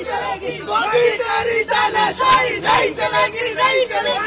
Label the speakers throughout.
Speaker 1: चलेगी, मोदी तेरी तानाशाही नहीं चलेगी, नहीं चलेगी।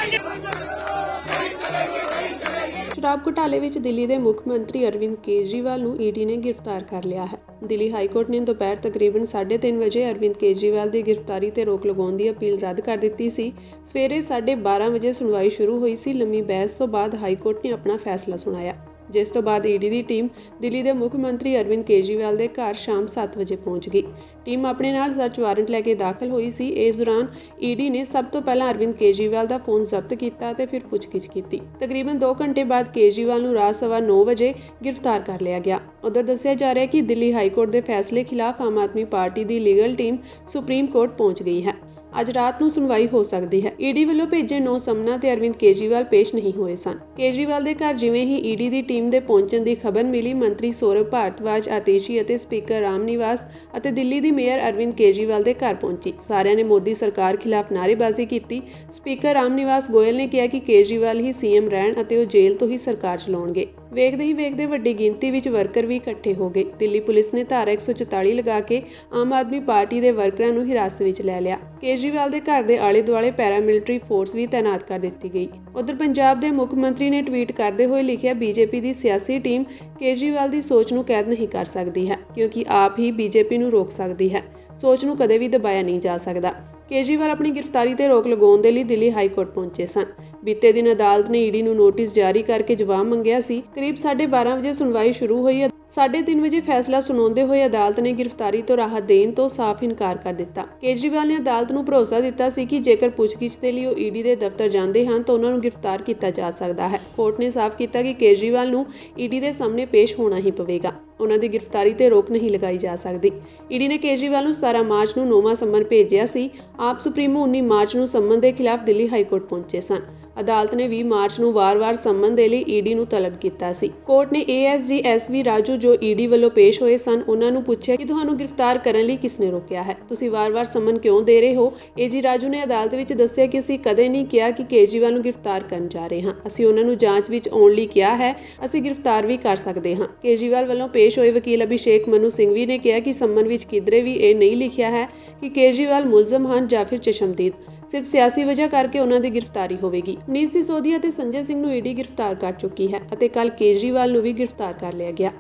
Speaker 2: शराब घोटाले ਵਿੱਚ ਦਿੱਲੀ ਦੇ ਮੁੱਖ ਮੰਤਰੀ ਅਰਵਿੰਦ ਕੇਜਰੀਵਾਲ ਨੂੰ ਈਡੀ ਨੇ ਗ੍ਰਿਫਤਾਰ ਕਰ ਲਿਆ ਹੈ। ਦਿੱਲੀ ਹਾਈ ਕੋਰਟ ਨੇ ਦੁਪਹਿਰ ਤਕਰੀਬਨ 3:30 ਵਜੇ ਅਰਵਿੰਦ ਕੇਜਰੀਵਾਲ ਦੀ ਗ੍ਰਿਫਤਾਰੀ ਤੇ ਰੋਕ ਲਗਾਉਣ ਦੀ ਅਪੀਲ ਰੱਦ ਕਰ ਦਿੱਤੀ ਸੀ। ਸਵੇਰੇ 12:30 ਵਜੇ ਸੁਣਵਾਈ ਸ਼ੁਰੂ ਹੋਈ ਸੀ। ਲੰਮੀ ਬਹਿਸ ਤੋਂ ਬਾਅਦ ਹਾਈ ਕੋਰਟ ਨੇ ਆਪਣਾ ਫੈਸਲਾ ਸੁਣਾਇਆ, ਜਿਸ ਤੋਂ ਬਾਅਦ ਈਡੀ ਦੀ ਟੀਮ ਦਿੱਲੀ ਦੇ ਮੁੱਖ ਮੰਤਰੀ ਅਰਵਿੰਦ ਕੇਜਰੀਵਾਲ ਦੇ ਘਰ ਸ਼ਾਮ 7 ਵਜੇ ਪਹੁੰਚ ਗਈ। ਟੀਮ ਆਪਣੇ ਨਾਲ ਸਰਚ ਵਾਰੰਟ ਲੈ ਕੇ ਦਾਖਲ ਹੋਈ ਸੀ। ਇਸ ਦੌਰਾਨ ਈਡੀ ਨੇ ਸਭ ਤੋਂ ਪਹਿਲਾਂ ਅਰਵਿੰਦ ਕੇਜਰੀਵਾਲ ਦਾ ਫੋਨ ਜ਼ਬਤ ਕੀਤਾ ਤੇ ਫਿਰ ਪੁੱਛਗਿੱਛ ਕੀਤੀ। ਤਕਰੀਬਨ 2 ਘੰਟੇ ਬਾਅਦ ਕੇਜਰੀਵਾਲ ਨੂੰ ਰਾਤ 9:15 ਵਜੇ ਗ੍ਰਿਫਤਾਰ ਕਰ ਲਿਆ ਗਿਆ। ਉਧਰ ਦੱਸਿਆ ਜਾ ਰਿਹਾ ਹੈ ਕਿ ਦਿੱਲੀ ਹਾਈ ਕੋਰਟ ਦੇ ਫੈਸਲੇ ਖਿਲਾਫ ਆਮ ਆਦਮੀ ਪਾਰਟੀ ਦੀ ਲੀਗਲ ਟੀਮ ਸੁਪਰੀਮ ਕੋਰਟ ਪਹੁੰਚ ਗਈ ਹੈ। ਅੱਜ ਰਾਤ ਨੂੰ ਸੁਣਵਾਈ ਹੋ ਸਕਦੀ ਹੈ। ਈਡੀ ਵੱਲੋਂ ਭੇਜੇ 9 ਸਮਨਾਂ ਤੇ ਅਰਵਿੰਦ ਕੇਜਰੀਵਾਲ ਪੇਸ਼ ਨਹੀਂ ਹੋਏ ਸਨ। ਕੇਜਰੀਵਾਲ ਦੇ ਘਰ ਜਿਵੇਂ ਹੀ ਈਡੀ ਦੀ ਟੀਮ ਦੇ ਪਹੁੰਚਣ ਦੀ ਖਬਰ ਮਿਲੀ, ਮੰਤਰੀ ਸੌਰਭ ਭਾਰਦਵਾਜ, ਆਤੀਸ਼ੀ ਅਤੇ ਸਪੀਕਰ ਰਾਮ ਨਿਵਾਸ ਅਤੇ ਦਿੱਲੀ ਦੀ ਮੇਅਰ ਅਰਵਿੰਦ ਕੇਜਰੀਵਾਲ ਦੇ ਘਰ ਪਹੁੰਚੀ। ਸਾਰਿਆਂ ਨੇ ਮੋਦੀ ਸਰਕਾਰ ਖਿਲਾਫ ਨਾਅਰੇਬਾਜ਼ੀ ਕੀਤੀ। ਸਪੀਕਰ ਰਾਮ ਨਿਵਾਸ ਗੋਇਲ ਨੇ ਕਿਹਾ ਕਿ ਕੇਜਰੀਵਾਲ ਹੀ ਸੀਐਮ ਰਹਿਣ ਅਤੇ ਉਹ ਜੇਲ੍ਹ ਤੋਂ ਹੀ ਸਰਕਾਰ ਚਲਾਉਣਗੇ। ਵੇਖਦੇ ਹੀ ਵੇਖਦੇ ਵੱਡੀ ਗਿਣਤੀ ਵਿੱਚ ਵਰਕਰ ਵੀ ਇਕੱਠੇ ਹੋ ਗਏ। ਦਿੱਲੀ ਪੁਲਿਸ ਨੇ ਧਾਰਾ 144 ਲਗਾ ਕੇ ਆਮ ਆਦਮੀ ਪਾਰਟੀ ਦੇ ਵਰਕਰਾਂ ਨੂੰ ਹਿਰਾਸਤ ਵਿੱਚ ਲੈ ਲਿਆ। ਕੇਜਰੀਵਾਲ ਦੇ ਘਰ ਦੇ ਆਲੇ-ਦੁਆਲੇ ਪੈਰਾਮਿਲਟਰੀ ਫੋਰਸ ਵੀ ਤਾਇਨਾਤ ਕਰ ਦਿੱਤੀ ਗਈ। ਉਧਰ ਪੰਜਾਬ ਦੇ ਮੁੱਖ ਮੰਤਰੀ ਨੇ ਟਵੀਟ ਕਰਦੇ ਹੋਏ ਲਿਖਿਆ, ਬੀਜੇਪੀ ਦੀ ਸਿਆਸੀ ਟੀਮ ਕੇਜਰੀਵਾਲ ਦੀ ਸੋਚ ਨੂੰ ਕੈਦ ਨਹੀਂ ਕਰ ਸਕਦੀ ਹੈ, ਕਿਉਂਕਿ ਆਪ ਹੀ ਬੀਜੇਪੀ ਨੂੰ ਰੋਕ ਸਕਦੀ ਹੈ। ਸੋਚ ਨੂੰ ਕਦੇ ਵੀ ਦਬਾਇਆ ਨਹੀਂ ਜਾ ਸਕਦਾ। ਕੇਜਰੀਵਾਲ ਆਪਣੀ ਗ੍ਰਿਫਤਾਰੀ ਤੇ ਰੋਕ ਲਗਾਉਣ ਦੇ ਲਈ ਦਿੱਲੀ ਹਾਈ ਕੋਰਟ ਪਹੁੰਚੇ ਸਨ। ਬੀਤੇ ਦਿਨ ਅਦਾਲਤ ਨੇ ਈਡੀ ਨੂੰ ਨੋਟਿਸ ਜਾਰੀ ਕਰਕੇ ਜਵਾਬ ਮੰਗਿਆ ਸੀ। ਕਰੀਬ 12:30 ਵਜੇ ਸੁਣਵਾਈ ਸ਼ੁਰੂ ਹੋਈ। 3:30 ਵਜੇ ਫੈਸਲਾ ਸੁਣਾਉਂਦੇ ਹੋਏ ਅਦਾਲਤ ਨੇ ਗ੍ਰਿਫਤਾਰੀ ਤੋਂ ਰਾਹਤ ਦੇਣ ਤੋਂ ਸਾਫ਼ ਇਨਕਾਰ ਕਰ ਦਿੱਤਾ। ਕੇਜਰੀਵਾਲ ਨੇ ਅਦਾਲਤ ਨੂੰ ਭਰੋਸਾ ਦਿੱਤਾ ਸੀ ਕਿ ਜੇਕਰ ਪੁੱਛਗਿੱਛ ਦੇ ਲਈ ਉਹ ਈਡੀ ਦੇ ਦਫ਼ਤਰ ਜਾਂਦੇ ਹਨ ਤਾਂ ਉਹਨਾਂ ਨੂੰ ਗ੍ਰਿਫਤਾਰ ਕੀਤਾ ਜਾ ਸਕਦਾ ਹੈ। ਕੋਰਟ ਨੇ ਸਾਫ਼ ਕੀਤਾ ਕਿ ਕੇਜਰੀਵਾਲ ਨੂੰ ਈਡੀ ਦੇ ਸਾਹਮਣੇ ਪੇਸ਼ ਹੋਣਾ ਹੀ ਪਵੇਗਾ। ਉਹਨਾਂ ਦੀ ਗ੍ਰਿਫਤਾਰੀ ਤੇ ਰੋਕ ਨਹੀਂ ਲਗਾਈ ਜਾ ਸਕਦੀ। ਈਡੀ ਨੇ ਕੇਜਰੀਵਾਲ ਨੂੰ 17 ਮਾਰਚ ਨੂੰ 9ਵਾਂ ਸੰਮਨ ਭੇਜਿਆ ਸੀ। ਆਪ ਸੁਪਰੀਮੋ 19 ਮਾਰਚ ਨੂੰ ਸੰਮਨ ਦੇ ਖਿਲਾਫ ਦਿੱਲੀ ਹਾਈ ਕੋਰਟ ਪਹੁੰਚੇ ਸਨ। ਅਦਾਲਤ ਨੇ 20 ਮਾਰਚ ਨੂੰ ਵਾਰ-ਵਾਰ ਸੰਮਨ ਦੇ ਲਈ ਈਡੀ ਨੂੰ ਤਲਬ ਕੀਤਾ ਸੀ। ਕੋਰਟ ਨੇ ਏਐਸਜੀ ਐਸਵੀ ਰਾਜੂ ਜੋ ਈਡੀ ਵੱਲੋਂ ਪੇਸ਼ ਹੋਏ ਸਨ, ਉਹਨਾਂ ਨੂੰ ਪੁੱਛਿਆ ਕਿ ਤੁਹਾਨੂੰ ਗ੍ਰਿਫਤਾਰ ਕਰਨ ਲਈ ਕਿਸਨੇ ਰੋਕਿਆ ਹੈ? ਤੁਸੀਂ ਵਾਰ-ਵਾਰ ਸੰਮਨ ਕਿਉਂ ਦੇ ਰਹੇ ਹੋ? ਏਜੀ ਰਾਜੂ ਨੇ ਅਦਾਲਤ ਵਿੱਚ ਦੱਸਿਆ ਕਿ ਅਸੀਂ ਕਦੇ ਨਹੀਂ ਕਿਹਾ ਕਿ ਕੇਜਰੀਵਾਲ ਨੂੰ ਗ੍ਰਿਫਤਾਰ ਕਰਨ ਜਾ ਰਹੇ ਹਾਂ। ਅਸੀਂ ਉਹਨਾਂ ਨੂੰ ਜਾਂਚ ਵਿੱਚ ਆਉਣ ਲਈ ਕਿਹਾ ਹੈ। ਅਸੀਂ ਗ੍ਰਿਫਤਾਰ ਵੀ ਕਰ ਸਕਦੇ ਹਾਂ। ਕੇਜਰੀਵਾਲ ਵੱਲੋਂ ਪੇਸ਼ ਹੋਏ ਵਕੀਲ ਅਭਿਸ਼ੇਕ ਮਨੂ ਸਿੰਘਵੀ ਨੇ ਕਿਹਾ ਕਿ ਸੰਮਨ ਵਿੱਚ ਕਿਧਰੇ ਵੀ ਇਹ ਨਹੀਂ ਲਿਖਿਆ ਹੈ ਕਿ ਕੇਜਰੀਵਾਲ ਮੁਲਜ਼ਮ ਹਨ ਜਾਂ ਫਿਰ ਚਸ਼ਮਦੀਦ। ਸਿਰਫ ਸਿਆਸੀ ਵਜ੍ਹਾ ਕਰਕੇ ਉਹਨਾਂ ਦੀ ਗ੍ਰਿਫਤਾਰੀ ਹੋਵੇਗੀ। ਮਨੀਸ਼ ਸਿਸੋਦੀਆ ਅਤੇ ਸੰਜੇ ਸਿੰਘ ਨੂੰ ਈਡੀ ਗ੍ਰਿਫਤਾਰ ਕਰ ਚੁੱਕੀ ਹੈ ਅਤੇ ਕੱਲ੍ਹ ਕੇਜਰੀਵਾਲ ਨੂੰ ਵੀ ਗ੍ਰਿਫਤਾਰ ਕਰ ਲਿਆ ਗਿਆ।